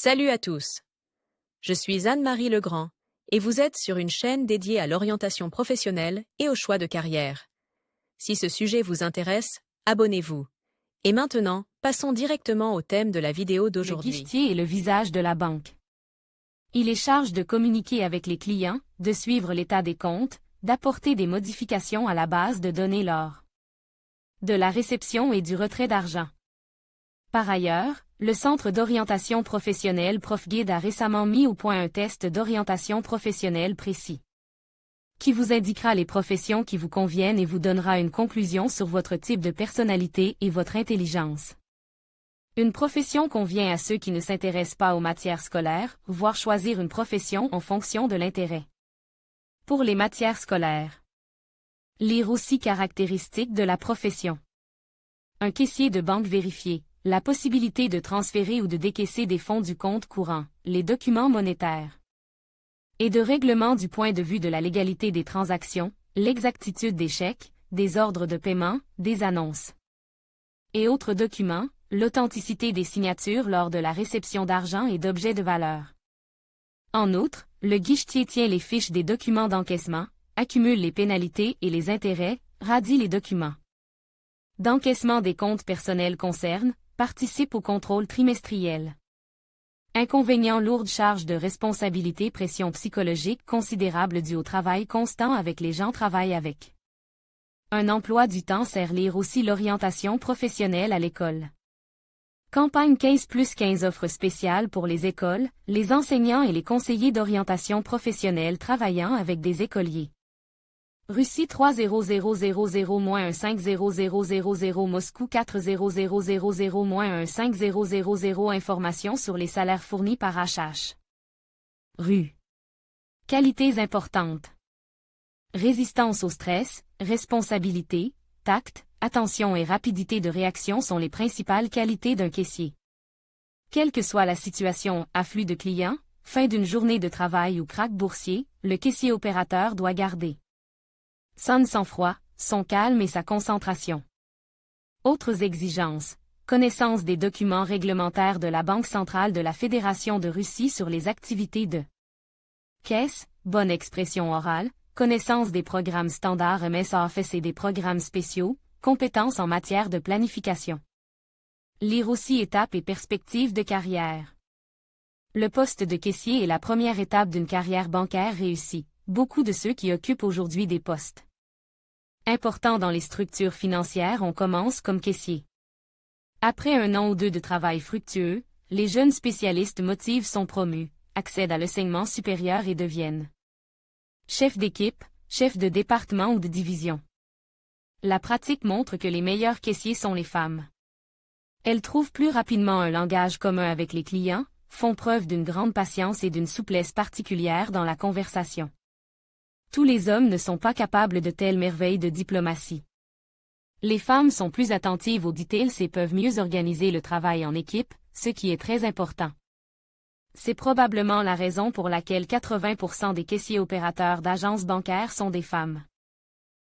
Salut à tous. Je suis Anne-Marie Legrand et vous êtes sur une chaîne dédiée à l'orientation professionnelle et au choix de carrière. Si ce sujet vous intéresse, abonnez-vous. Et maintenant, passons directement au thème de la vidéo d'aujourd'hui. Le guichetier est le visage de la banque. Il est chargé de communiquer avec les clients, de suivre l'état des comptes, d'apporter des modifications à la base de données lors de la réception et du retrait d'argent. Par ailleurs, le Centre d'orientation professionnelle ProfGuide a récemment mis au point un test d'orientation professionnelle précis, qui vous indiquera les professions qui vous conviennent et vous donnera une conclusion sur votre type de personnalité et votre intelligence. Une profession convient à ceux qui ne s'intéressent pas aux matières scolaires, voire choisir une profession en fonction de l'intérêt. Pour les matières scolaires, lire aussi caractéristiques de la profession. Un caissier de banque vérifié, la possibilité de transférer ou de décaisser des fonds du compte courant, les documents monétaires et de règlement du point de vue de la légalité des transactions, l'exactitude des chèques, des ordres de paiement, des annonces et autres documents, l'authenticité des signatures lors de la réception d'argent et d'objets de valeur. En outre, le guichetier tient les fiches des documents d'encaissement, accumule les pénalités et les intérêts, radie les documents d'encaissement des comptes personnels concerne, participe au contrôle trimestriel. Inconvénient: lourde charge de responsabilité, pression psychologique considérable due au travail constant avec les gens travaillent avec. Un emploi du temps sert lire aussi l'orientation professionnelle à l'école. Campagne 15+15 offres spéciales pour les écoles, les enseignants et les conseillers d'orientation professionnelle travaillant avec des écoliers. Russie 30000-15000 Moscou 40000-15000 Informations sur les salaires fournis par HH. Rue. Qualités importantes. Résistance au stress, responsabilité, tact, attention et rapidité de réaction sont les principales qualités d'un caissier. Quelle que soit la situation, afflux de clients, fin d'une journée de travail ou krach boursier, le caissier opérateur doit garder son sang-froid, son calme et sa concentration. Autres exigences. Connaissance des documents réglementaires de la Banque centrale de la Fédération de Russie sur les activités de caisse, bonne expression orale, connaissance des programmes standards MS Office et des programmes spéciaux, compétences en matière de planification. Lire aussi étapes et perspectives de carrière. Le poste de caissier est la première étape d'une carrière bancaire réussie. Beaucoup de ceux qui occupent aujourd'hui des postes importants dans les structures financières on commence comme caissier. Après un an ou deux de travail fructueux, les jeunes spécialistes motivés sont promus, accèdent à l'enseignement supérieur et deviennent chef d'équipe, chef de département ou de division. La pratique montre que les meilleurs caissiers sont les femmes. Elles trouvent plus rapidement un langage commun avec les clients, font preuve d'une grande patience et d'une souplesse particulière dans la conversation. Tous les hommes ne sont pas capables de telles merveilles de diplomatie. Les femmes sont plus attentives aux details et peuvent mieux organiser le travail en équipe, ce qui est très important. C'est probablement la raison pour laquelle 80% des caissiers opérateurs d'agences bancaires sont des femmes.